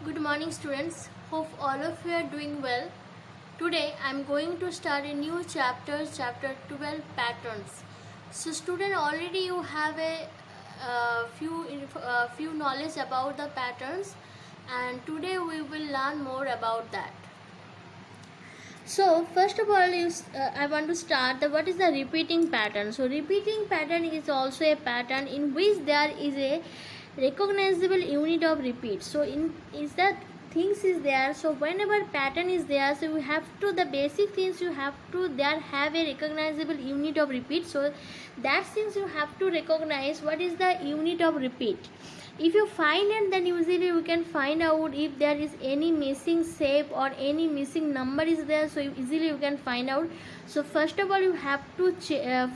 Good morning students. Hope all of you are doing well. Today I am going to start a new chapter 12 patterns. So student, already you have a few knowledge about the patterns, and today we will learn more about that. So first of all, I want to start what is the repeating pattern. So repeating pattern is also a pattern in which there is a recognizable unit of repeat. So is that things is there. So whenever pattern is there, so you have to the basic things you have to there have a recognizable unit of repeat. So that things you have to recognize what is the unit of repeat. If you find it, then usually you can find out if there is any missing shape or any missing number is there, so easily you can find out. So first of all, you have to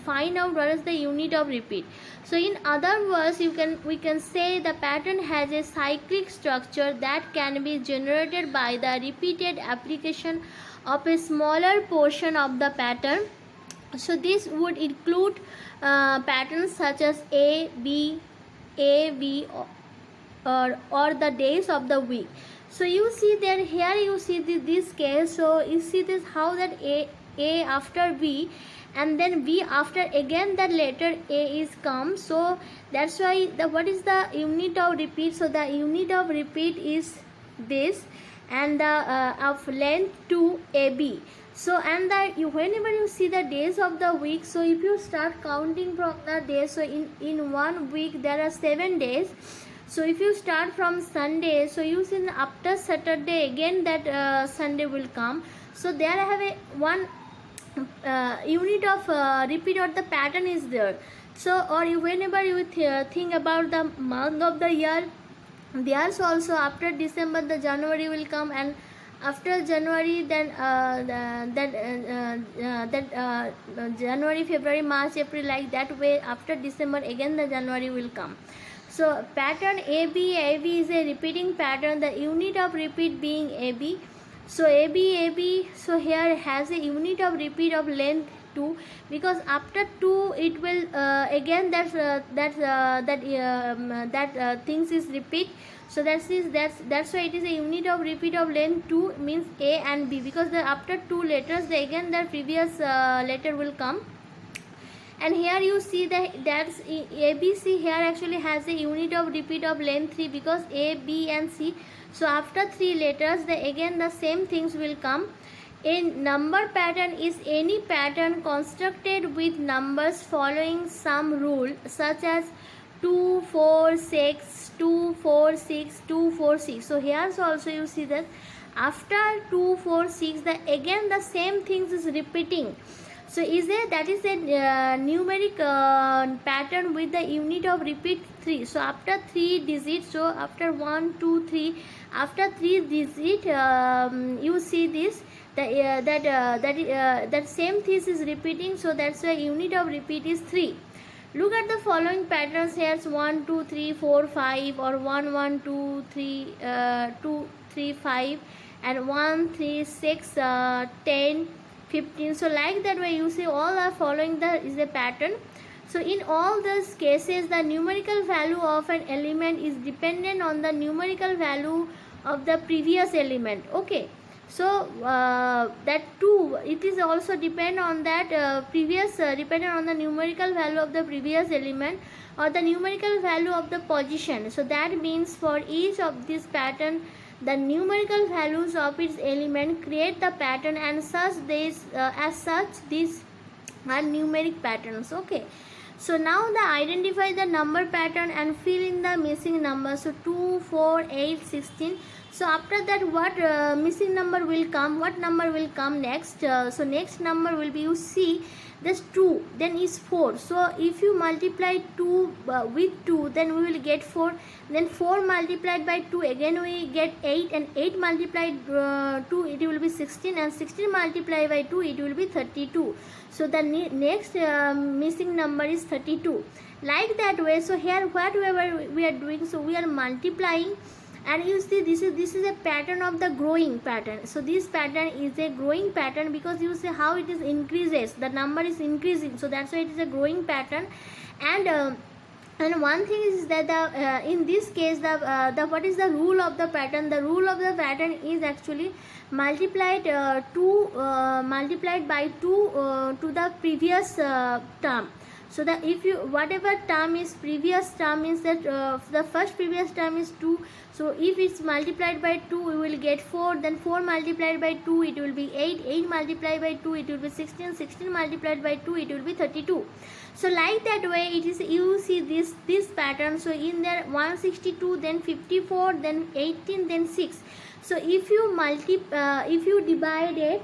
find out what is the unit of repeat. So in other words, we can say the pattern has a cyclic structure that can be generated by the repeated application of a smaller portion of the pattern. So this would include patterns such as A, B, or the days of the week. So you see that here you see this case. So you see this how that A after B, and then B after again that letter A is come. So that's why what is the unit of repeat. So the unit of repeat is this, and the of length 2 AB. So and whenever you see the days of the week, so if you start counting from the days, so in 1 week there are 7 days. So if you start from Sunday, so you see after Saturday again that Sunday will come. So there I have a one unit of repeat or the pattern is there. So or whenever you think about the month of the year, there's also after December the January will come, and after January then January, February, March, April, like that way. After December again the January will come. So pattern AB is a repeating pattern, the unit of repeat being AB. So AB, so here has a unit of repeat of length 2, because after 2 it will again that things is repeat. So that's why it is a unit of repeat of length 2, means A and B, because after 2 letters again the previous letter will come. And here you see that's ABC here actually has a unit of repeat of length 3, because A, B and C. So after 3 letters again the same things will come. A number pattern is any pattern constructed with numbers following some rule, such as 2, 4, 6, 2, 4, 6, 2, 4, 6. So here also you see that after 2, 4, 6 again the same things is repeating. So that is a numeric pattern with the unit of repeat 3. So after 3 digits, so after 1, 2, 3, after 3 digit, you see this that same thing is repeating. So that's why unit of repeat is 3. Look at the following patterns here: 1, 2, 3, 4, 5, or 1, 1, 2, 3, 2, 3, 5, and 1, 3, 6, 10, 15. So like that way you see all are following is a pattern. So in all these cases the numerical value of an element is dependent on the numerical value of the previous element. Okay, so that too, it is also depend on that dependent on the numerical value of the previous element or the numerical value of the position. So that means for each of this pattern the numerical values of its element create the pattern, and these are numeric patterns. Okay, so now identify the number pattern and fill in the missing numbers. So 2, 4, 8, 16. So after that what missing number will come, what number will come next? So next number will be, you see this 2, then is 4. So if you multiply 2 with 2, then we will get 4. Then 4 multiplied by 2, again we get 8, and 8 multiplied 2, it will be 16, and 16 multiplied by 2, it will be 32. So the next missing number is 32. Like that way. So here whatever we are doing, so we are multiplying, and you see this is a pattern of the growing pattern. So this pattern is a growing pattern, because you see how it is increases, the number is increasing. So that's why it is a growing pattern. And And one thing is that in this case the what is the rule of the pattern? The rule of the pattern is actually multiplied multiplied by 2 to the previous term. So that if you whatever term is previous term means that the first previous term is 2. So if it's multiplied by 2 we will get 4, then 4 multiplied by 2 it will be 8, 8 multiplied by 2 it will be 16, 16 multiplied by 2 it will be 32. So like that way it is, you see this pattern. So in there 162, then 54, then 18, then 6. So if you divide it,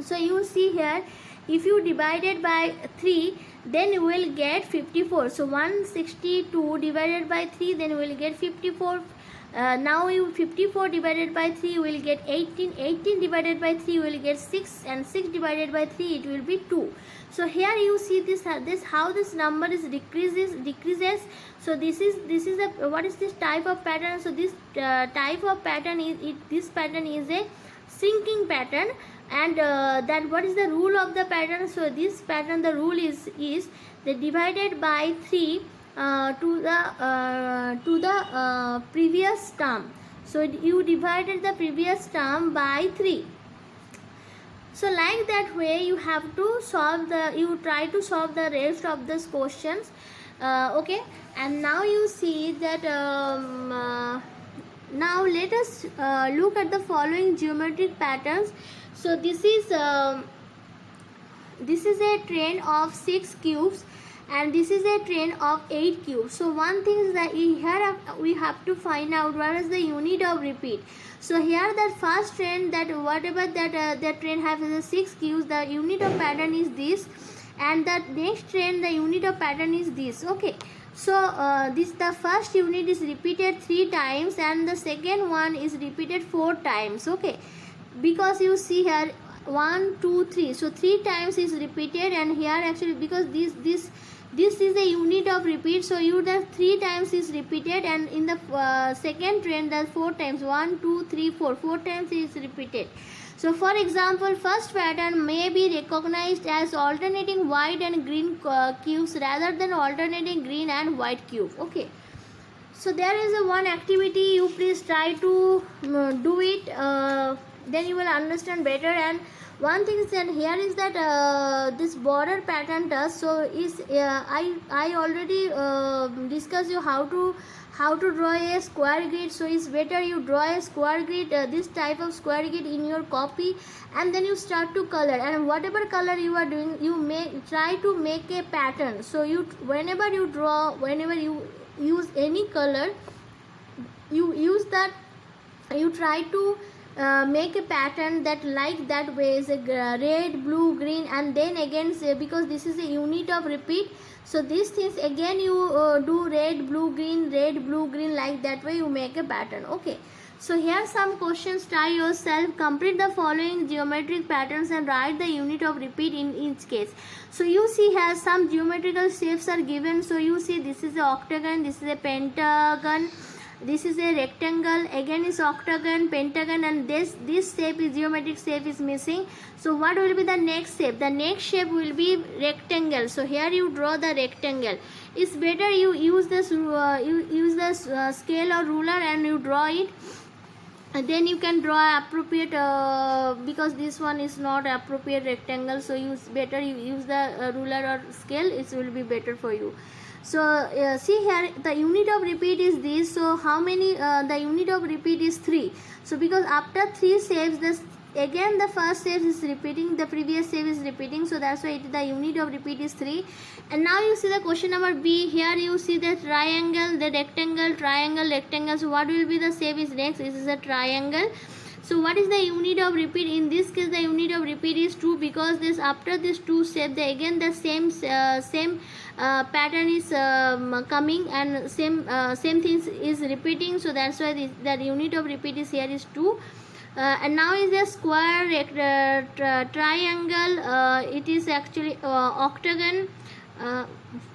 so you see here, if you divide it by 3 then you will get 54. So 162 divided by 3, then you will get 54. Now you 54 divided by 3 you will get 18, 18 divided by 3 you will get 6, and 6 divided by 3 it will be 2. So here you see this how this number is decreases. So this is a what is this type of pattern? So this type of pattern is this pattern is a shrinking pattern. And that what is the rule of the pattern? So this pattern, the rule is they divided by 3 to the previous term. So you divided the previous term by 3. So like that way you have to solve you try to solve the rest of these questions. Okay, and now you see that now let us look at the following geometric patterns. So this is a train of 6 cubes, and this is a train of 8 cubes. So one thing is that here we have to find out what is the unit of repeat. So here that first train, that whatever that train has 6 cubes, the unit of pattern is this, and that next train the unit of pattern is this. Okay, so the first unit is repeated 3 times and the second one is repeated 4 times. Okay, because you see here 1 2 3, so 3 times is repeated, and here actually because this is a unit of repeat, so you the 3 times is repeated, and in the second train the 4 times 1 2 3 4 times is repeated. So for example, first pattern may be recognized as alternating white and green cubes rather than alternating green and white cube. Okay, so there is a one activity, you please try to do it, then you will understand better. And one thing is that here is that this border pattern does, so is I already discussed you how to draw a square grid. So it's better you draw a square grid, this type of square grid in your copy, and then you start to color, and whatever color you are doing you may try to make a pattern. So you whenever you draw, whenever you use any color, you use that, you try to make a pattern that like that way is a red, blue, green, and then again say, because this is a unit of repeat, so these things again you do red, blue, green, like that way you make a pattern. Okay, so here some questions. Try yourself, complete the following geometric patterns and write the unit of repeat in each case. So you see here some geometrical shapes are given. So you see this is a octagon, this is a pentagon, this is a rectangle, again is octagon, pentagon, and this shape is geometric shape is missing. So what will be the next shape? The next shape will be rectangle. So here you draw the rectangle. It's better you use this scale or ruler and you draw it, and then you can draw appropriate because this one is not appropriate rectangle, so better you use the ruler or scale, it will be better for you. So see here the unit of repeat is this. So how many the unit of repeat is 3. So because after 3 shapes, this again the first shape is repeating, the previous shape is repeating, so that's why the unit of repeat is 3. And now you see the question number B. Here you see the triangle, the rectangle, triangle, rectangle. So what will be the shape is next? This is a triangle. So what is the unit of repeat? In this case the unit of repeat is 2, because this after this 2 shape the again the same pattern is coming, and same things is repeating, so that's why the unit of repeat is here is 2. And now is a square, triangle, it is actually octagon,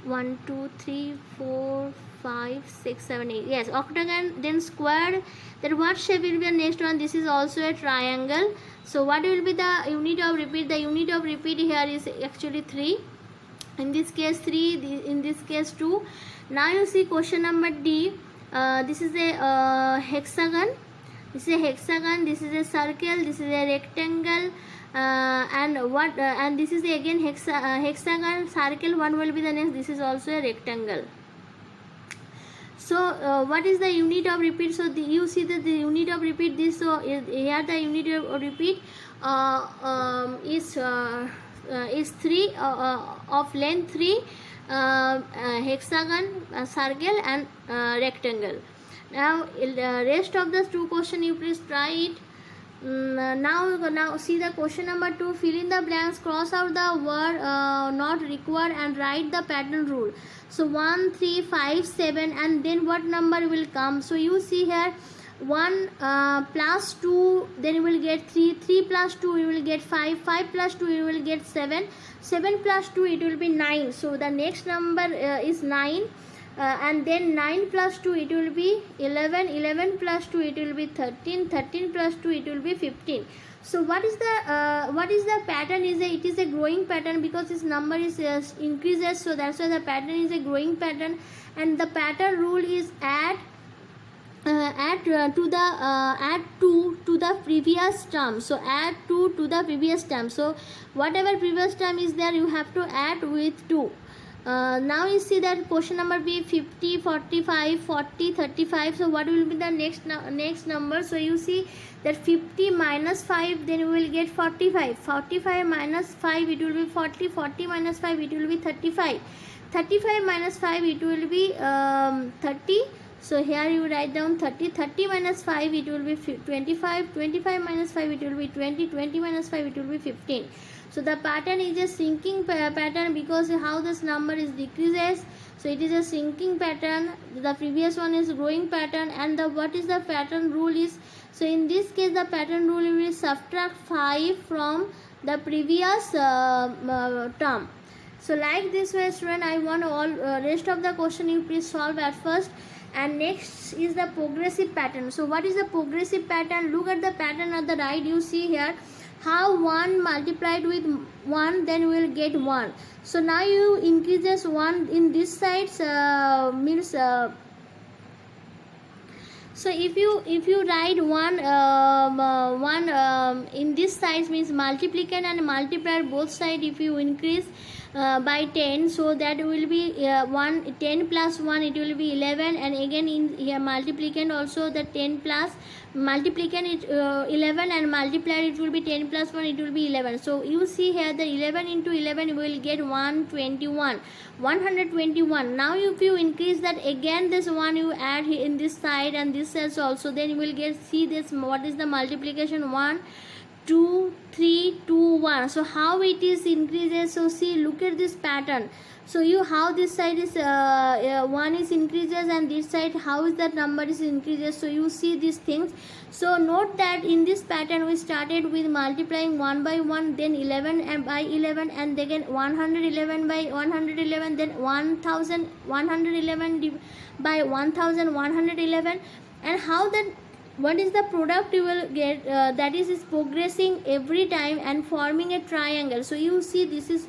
1 2 3 4 5 6 7 8, yes, octagon, then square. Then what shape will be the next one? This is also a triangle. So what will be the unit of repeat? The unit of repeat here is actually 3. in this case 3, in this case 2. Now you see question number D. This is a hexagon, this is a hexagon, this is a circle, this is a rectangle, and this is again hexagon, circle, one will be the next, this is also a rectangle. So what is the unit of repeat? So you see that the unit of repeat, this, so here the unit of repeat is 3 of length 3, hexagon, circle and rectangle. Now rest of the 2 question you please try it. Now see the question number 2. Fill in the blanks, cross out the word not required and write the pattern rule. So 1, 3, 5, 7, and then what number will come? So you see here 1 plus 2, then you will get 3, 3 plus 2 you will get 5, 5 plus 2 you will get 7, 7 plus 2 it will be 9. So the next number is 9. And then 9 plus 2 it will be 11, 11 plus 2 it will be 13, 13 plus 2 it will be 15. So what is the pattern? It is a growing pattern because this number is increases, so that's why the pattern is a growing pattern. And the pattern rule is add 2 to the previous term. So add 2 to the previous term. So whatever previous term is there, you have to add with 2. Now you see that question number B, 50, 45, 40, 35. So what will be the next number? So you see that 50 minus 5, then you will get 45. 45 minus 5 it will be 40. 40 minus 5 it will be 35. 35 minus 5 it will be 30. So here you write down 30. 30 minus 5 it will be 25. 25 minus 5 it will be 20. 20 minus 5 it will be 15. So the pattern is a sinking pattern because how this number is decreases. So it is a sinking pattern. The previous one is growing pattern. And what is the pattern rule is? So in this case the pattern rule will subtract 5 from the previous term. So like this way student, I want all rest of the question you please solve at first. And next is the progressive pattern. So what is the progressive pattern? Look at the pattern at the right. You see here how 1 multiplied with 1, then we will get 1. So now you increases 1 in this side, means so if you write 1 in this side, means multiplicand and multiplier both side, if you increase by 10, so that will be 10 plus 1 it will be 11. And again in here multiplicand also, the 10 plus multiplicand it 11 and multiplier it will be 10 plus 1 it will be 11. So you see here the 11 into 11 we will get 121. Now if you increase that again, this one you add here in this side and this side also, then you will get, see this, what is the multiplication, 1 2 3 2 1. So how it is increases? So see, look at this pattern. So you how this side is 1 is increases and this side how is that number is increases. So you see these things. So note that in this pattern we started with multiplying 1 by 1, then 11 and by 11, and again 111 by 111, then 1111 by 1111. And how that, what is the product you will get, that is progressing every time and forming a triangle. So you see this is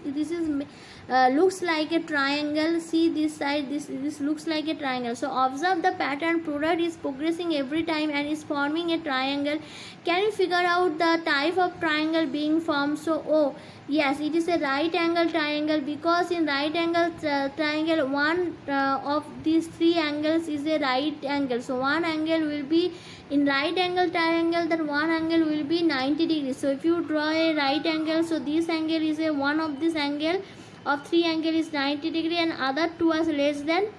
looks like a triangle. See this side, this looks like a triangle. So observe the pattern, product is progressing every time and is forming a triangle. Can you figure out the type of triangle being formed? So oh yes, it is a right angle triangle, because in right angle triangle one of these 3 angles is a right angle. So one angle will be in right angle triangle, that one angle will be 90 degrees. So if you draw a right angle, so this angle is a one of this angle of 3 angle is 90 degree and other 2 are less than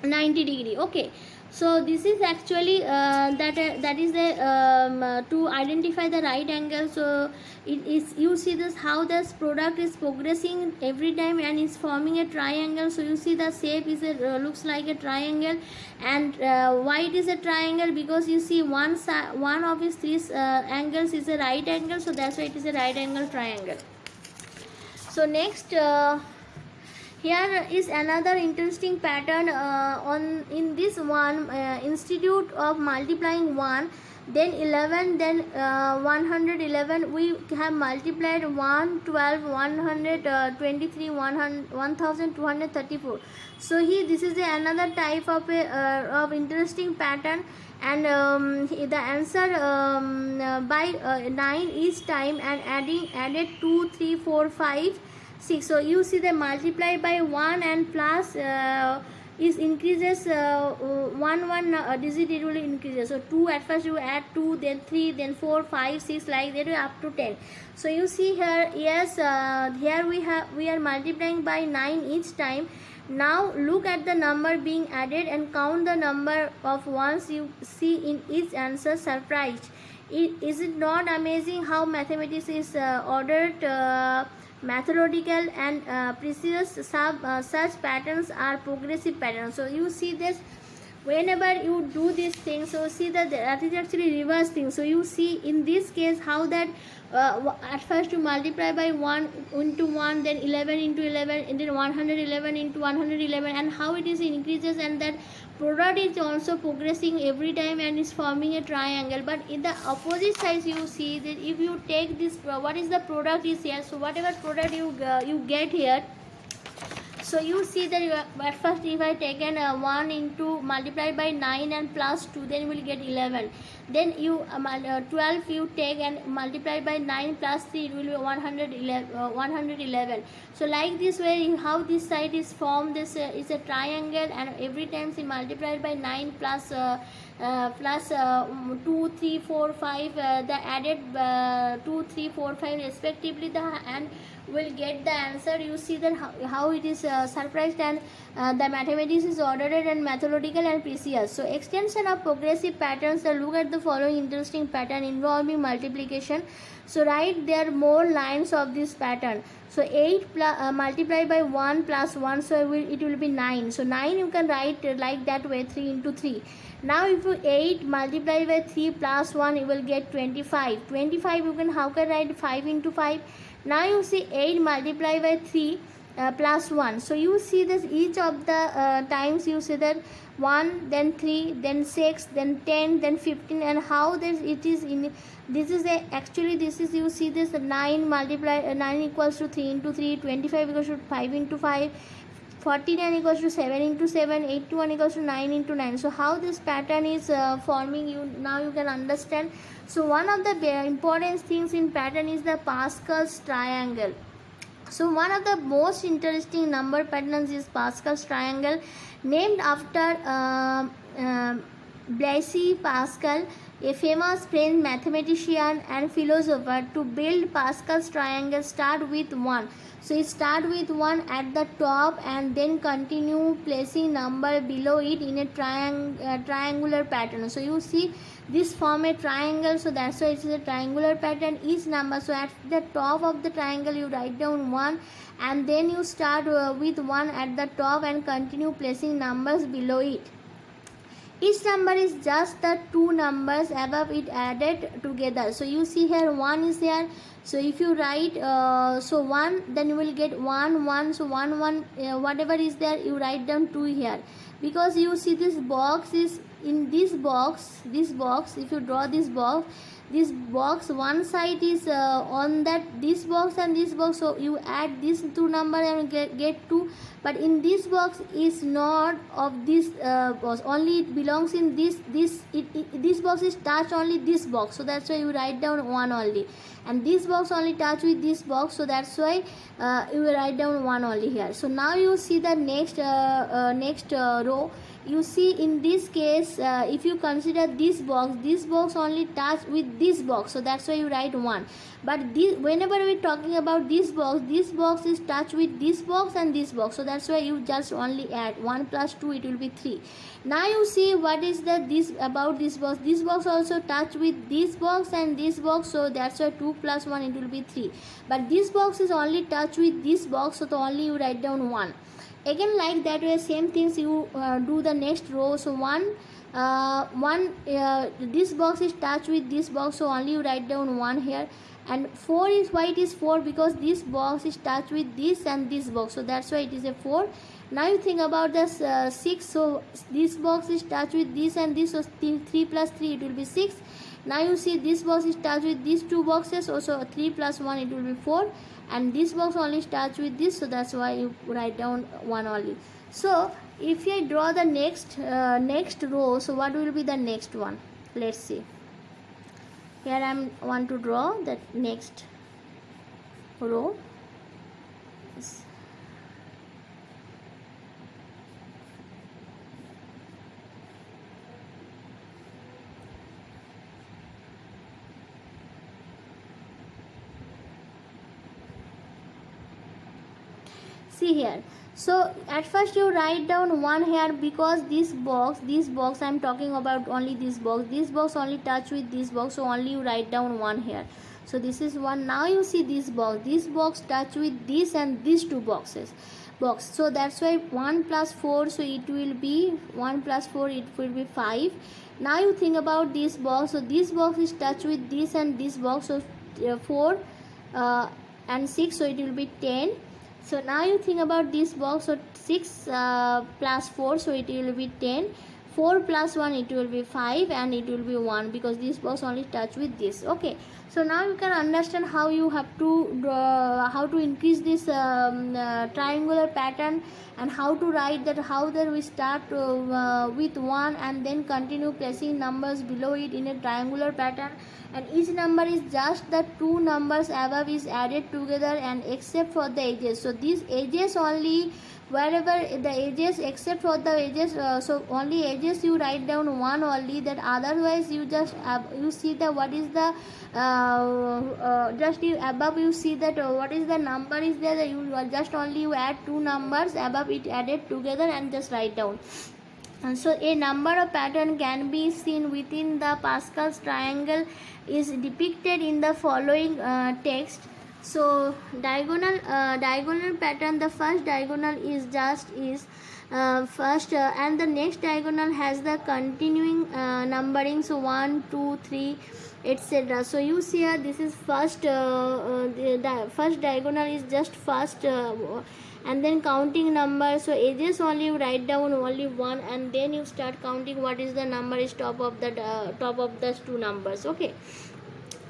90 degree. Okay, so this is actually that is the to identify the right angle. So it is, you see this how this product is progressing every time and is forming a triangle. So you see the shape is a looks like a triangle. And why it is a triangle? Because you see one of its 3 angles is a right angle, so that's why it is a right angle triangle. So next Here is another interesting pattern on in this one institute of multiplying 1, then 11, then 111. We have multiplied 1, 12, 123, 1234. So here this is another type of of interesting pattern, and the answer by 9 each time, and added 2, 3, 4, 5, 6. So you see the multiply by 1 and plus is increases 1 digit, it will increases. So 2, at first you add 2, then 3, then 4, 5, 6, like that up to 10. So you see here, yes, here we are multiplying by 9 each time. Now look at the number being added and count the number of ones you see in each answer. Surprised. Is it not amazing how mathematics is ordered, methodical, and precise? Such patterns are progressive patterns. So you see this whenever you do this thing. So see that is actually reverse thing. So you see in this case how that at first you multiply by 1 into 1, then 11 into 11, and then 111 into 111, and how it is increases, and that product is also progressing every time and is forming a triangle. But in the opposite side you see that if you take this, what is the product is here. So whatever product you get here, so you see that at first if I taken 1 into multiply by 9 and plus 2, then you will get 11. Then you 12 you take and multiply by 9 plus 3, it will be 111. So like this way, how this side is formed, this is a triangle, and every time you multiply by 9 plus 2, 3, 4, 5, the added 2, 3, 4, 5 respectively, and will get the answer. You see that how it is surprised, and the mathematics is ordered and methodical and precise. So extension of progressive patterns. Look at the following interesting pattern involving multiplication. So write there more lines of this pattern. So 8 multiply by 1 plus 1, so it will be 9. So 9 you can write like that way, 3 into 3. Now if you 8 multiply by 3 plus 1, you will get 25. 25 you can, how can write 5 into 5. Now you see 8 multiply by 3 plus 1. So you see this each of the times you see that 1, then 3, then 6, then 10, then 15, and how this it is in this is a actually this is, you see this 9 multiply 9 equals to 3 into 3, 25 equals to 5 into 5, 49 equals to 7 into 7, 81 equals to 9 into 9. So how this pattern is forming, you now you can understand. So one of the important things in pattern is the Pascal's triangle. So one of the most interesting number patterns is Pascal's triangle, named after Blaise Pascal, a famous French mathematician and philosopher. To build Pascal's triangle, start with 1. So you start with 1 at the top and then continue placing number below it in a triangular pattern. So you see this form a triangle, so that's why it is a triangular pattern. Each number, so at the top of the triangle you write down 1, and then you start with 1 at the top and continue placing numbers below it. Each number is just the two numbers above it added together. So you see here 1 is there. So if you write so 1, then you will get 1 1. So 1 1 whatever is there, you write down 2 here, because you see this box is in this box. If you draw this box, one side is on that this box and this box, so you add these two number and get 2. But in this box is not of this box, only it belongs in this box is touch only this box, so that's why you write down 1 only, and this box only touch with this box, so that's why you will write down 1 only here. So now you see the next row. You see in this case, if you consider this box only touch with this box, so that's why you write 1. But whenever we are talking about this box is touch with this box and this box, so that's why you just only add 1 plus 2, it will be 3. Now you see what is about this box. This box also touch with this box and this box, so that's why 2 plus 1, it will be 3. But this box is only touch with this box, so only you write down 1. Again like that way, same things you do the next row. So this box is touched with this box, so only you write down 1 here. And 4 is, why it is 4? Because this box is touched with this and this box, so that's why it is a 4. Now you think about this 6, so this box is touched with this and this, so 3 plus 3 it will be 6. Now you see this box is touched with these two boxes, also 3 plus 1 it will be 4, and this box only starts with this, so that's why you write down 1 only. So if I draw the next row, so what will be the next one? Let's see. Here I want to draw the next row. See here, so at first you write down 1 here, because this box I'm talking about only this box only touch with this box, so only you write down 1 here. So this is 1. Now you see this box touch with this and these two box, so that's why 1 plus 4, so it will be 1 plus 4, it will be 5. Now you think about this box, so this box is touch with this and this box, so 4 and 6, so it will be 10. So now you think about this box, so 6 plus 4, so it will be 10. 4 plus 1, it will be 5, and it will be 1, because this box only touch with this. Okay, so now you can understand how you have to draw, how to increase this triangular pattern, and how to write that, how that we start with 1 and then continue placing numbers below it in a triangular pattern, and each number is just the two numbers above is added together, and except for the edges, so these edges only, wherever the edges, except for the edges, so only edges you write down 1 only, that otherwise you just you see the what is the just you above you see that what is the number is there, that you just only you add two numbers above it added together and just write down. And so a number of pattern can be seen within the Pascal's triangle is depicted in the following text. So diagonal pattern, the first diagonal is first and the next diagonal has the continuing numbering, so 1 2 3 etc. So you see here, this is first the first diagonal is just first and then counting number, so edges only you write down only 1, and then you start counting what is the number is top of the two numbers. Okay,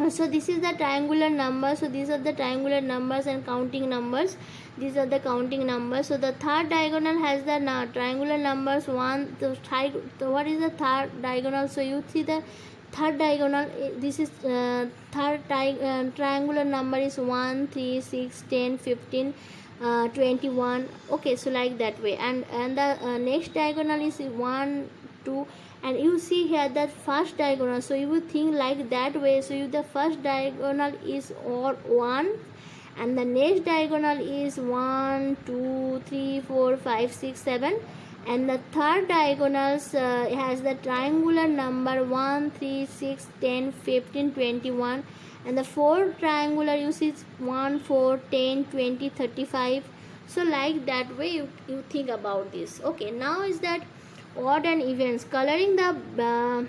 so this is the triangular number, so these are the triangular numbers and counting numbers, these are the counting numbers. So the third diagonal has the triangular numbers 1. So what is the third diagonal? So you see the third diagonal, this is third triangular number is 1 3 6 10 15 21. Okay, so like that way, and the next diagonal is 1 2, and you see here that first diagonal, so you will think like that way, so the first diagonal is or 1, and the next diagonal is 1 2 3 4 5 6 7, and the third diagonals has the triangular number 1 3 6 10 15 21, and the fourth triangular you see 1 4 10 20 35. So like that way you think about this. Okay, now is that odd and evens, coloring the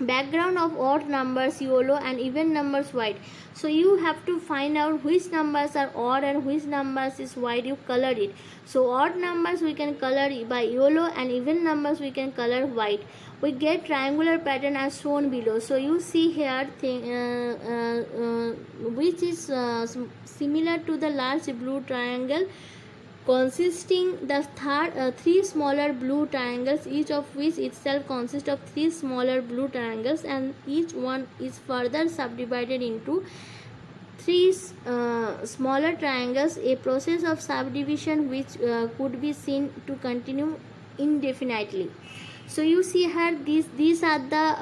background of odd numbers yellow and even numbers white. So you have to find out which numbers are odd and which numbers is white, you color it. So odd numbers we can color by yellow, and even numbers we can color white. We get triangular pattern as shown below. So you see here which is similar to the large blue triangle, consisting the three smaller blue triangles, each of which itself consists of three smaller blue triangles, and each one is further subdivided into three smaller triangles, a process of subdivision which could be seen to continue indefinitely. So you see here these are the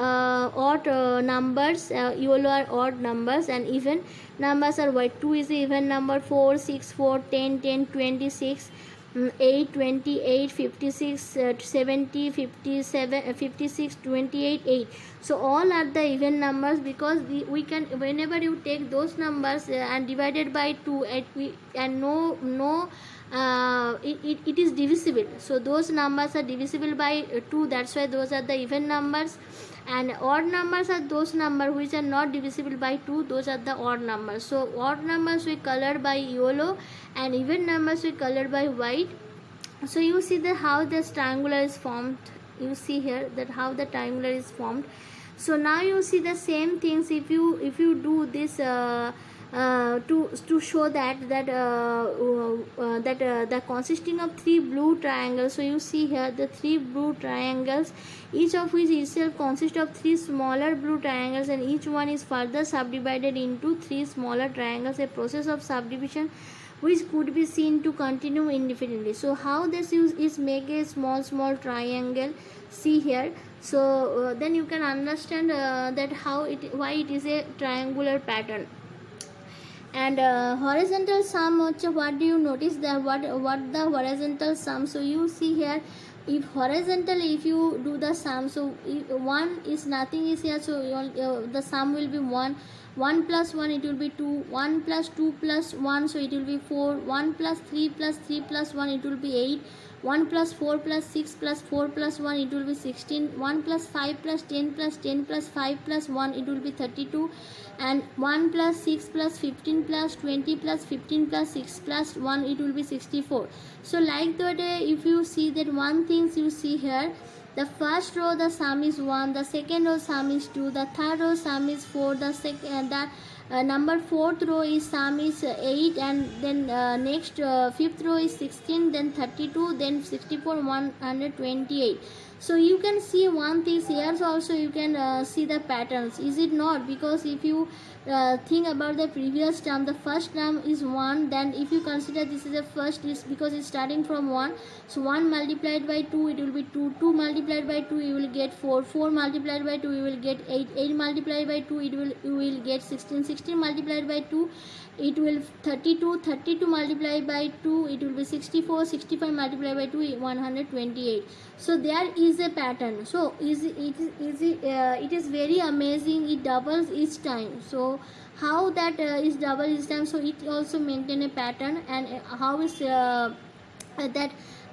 odd numbers, yellow are odd numbers, and even numbers are white. 2 is the even number, 4 6 4 10 10 26 8 28 56 70 57 56 28 8. So all are the even numbers, because we can, whenever you take those numbers and divided by 2, and no it is divisible. So those numbers are divisible by 2, that's why those are the even numbers. And odd numbers are those numbers which are not divisible by 2, those are the odd numbers. So odd numbers we colored by yellow and even numbers we colored by white. So you see that how this triangular is formed. You see here that how the triangular is formed. So now you see the same things if you do this to show that the consisting of 3 blue triangles. So you see here the 3 blue triangles, each of which itself consists of 3 smaller blue triangles, and each one is further subdivided into 3 smaller triangles, a process of subdivision which could be seen to continue indefinitely. So how this is make a small triangle, see here. So then you can understand that why it is a triangular pattern. And horizontal sum, what do you notice that what the horizontal sum? So you see here, if horizontally if you do the sum, so if 1 is nothing is here, so the sum will be 1. 1 plus 1 it will be 2, 1 plus 2 plus 1, so it will be 4, 1 plus 3 plus 3 plus 1 it will be 8, 1 plus 4 plus 6 plus 4 plus 1 it will be 16, 1 plus 5 plus 10 plus 10 plus 5 plus 1 it will be 32, and 1 plus 6 plus 15 plus 20 plus 15 plus 6 plus 1 it will be 64. So like that if you see that one things you see here, the first row the sum is 1, the second row sum is 2, the third row sum is 4, the number 4th row is sum is 8, and then next 5th row is 16, then 32, then 64, 128. So you can see one thing here also, you can see the patterns, is it not? Because if you think about the previous term, the first term is 1, then if you consider this is the first list because it's starting from 1, so 1 multiplied by 2 it will be 2, 2 multiplied by 2 you will get 4, 4 multiplied by 2 you will get 8, 8 multiplied by 2 you will get 16, 16 multiplied by 2 it will 32, 32 multiplied by 2 it will be 64, 65 multiplied by 2 128. So there is a pattern. So it is very amazing, it doubles each time. So how that is double each time, so it also maintain a pattern. And how is that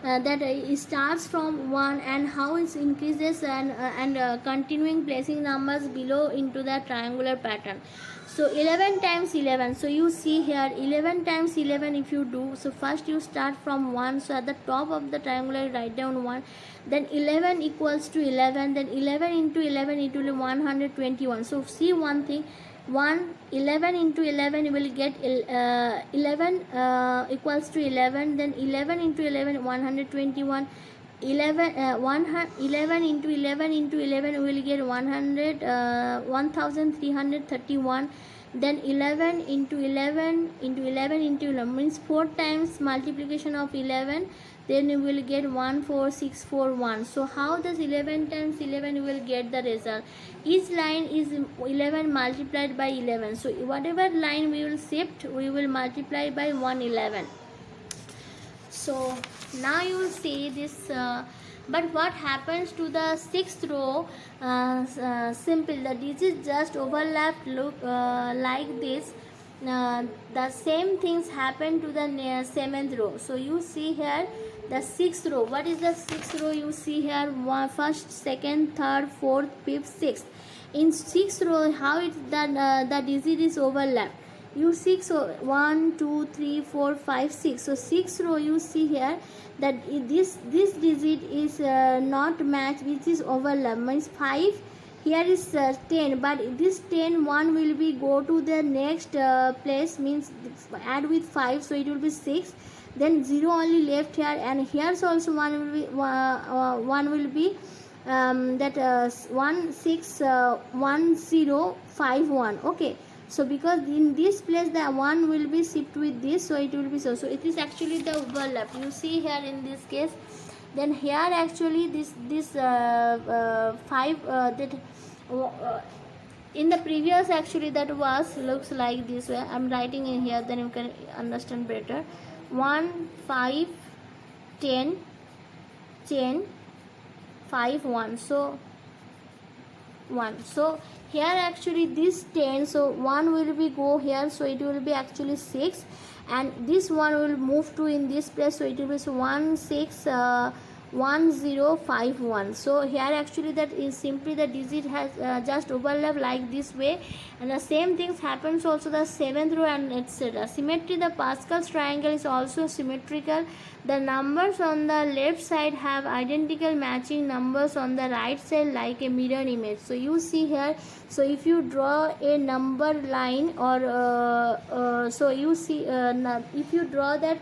it starts from 1 and how it increases and continuing placing numbers below into the triangular pattern. So 11 times 11, so you see here 11 times 11 if you do, so first you start from 1, so at the top of the triangular you write down 1, then 11 equals to 11, then 11 into 11 it will be 121. So see one thing, 11 into 11 you will get 11 equals to 11, then 11 into 11 121, 11 into 11 into 11 we will get 1331, then 11 into 11 into 11 into 11 means 4 times multiplication of 11, then you will get 14641. So how does 11 times 11 you will get the result? Each line is 11 multiplied by 11, so whatever line we will shift we will multiply by 111. So now you will see this but what happens to the 6th row? Simple, the digits just overlapped, look like this. The same things happen to the 7th row. So you see here the 6th row. What is the 6th row? You see here 1st, 2nd, 3rd, 4th, 5th, 6th. In 6th row how the digit is overlapped. You see, so 1 2 3 4 5 6, so 6th row you see here that this digit is not matched, which is overlap, means 5 here is 10, but this 10 1 will be go to the next place, means add with 5, so it will be 6, then 0 only left here, and here's also 1 will be 1 will be 161051. Okay, so because in this place the 1 will be shipped with this, so it will be so it is actually the overlap you see here in this case. Then here actually this 5 that in the previous actually that was looks like this way. I'm writing in here, then you can understand better. 1 5 10 10 5 1, so 1, so here actually this 10, so 1 will be go here, so it will be actually 6, and this one will move to in this place, so it will be 1051. So here actually that is simply the digit has just overlap like this way, and the same things happens also the seventh row and etc. Symmetry, the Pascal's triangle is also symmetrical. The numbers on the left side have identical matching numbers on the right side like a mirror image. So you see here, so if you draw a number line or so you see if you draw that,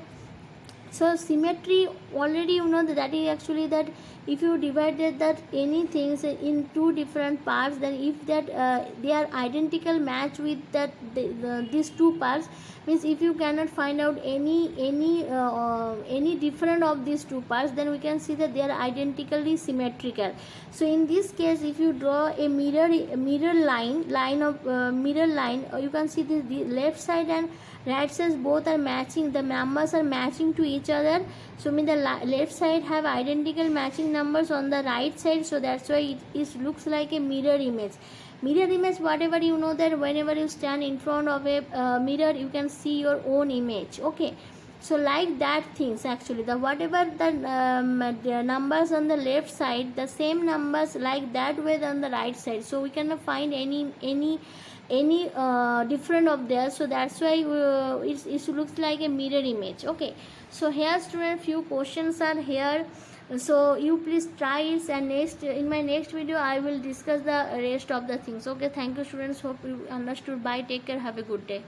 so symmetry already you know that is actually that if you divided that anything in two different parts, then if that they are identical match with that these two parts, means if you cannot find out any different of these two parts, then we can see that they are identically symmetrical. So in this case, if you draw a mirror line you can see the left side and right sides both are matching, the numbers are matching to each other. So mean the left side have identical matching numbers on the right side, so that's why it looks like a mirror image. Whatever you know that whenever you stand in front of a mirror, you can see your own image. Okay, so like that things actually, the whatever the numbers on the left side, the same numbers like that way on the right side, so we cannot find any different of there, so that's why it looks like a mirror image. Okay, so here student few questions are here, so you please try it, and in my next video I will discuss the rest of the things. Okay, thank you students, hope you understood. Bye, take care, have a good day.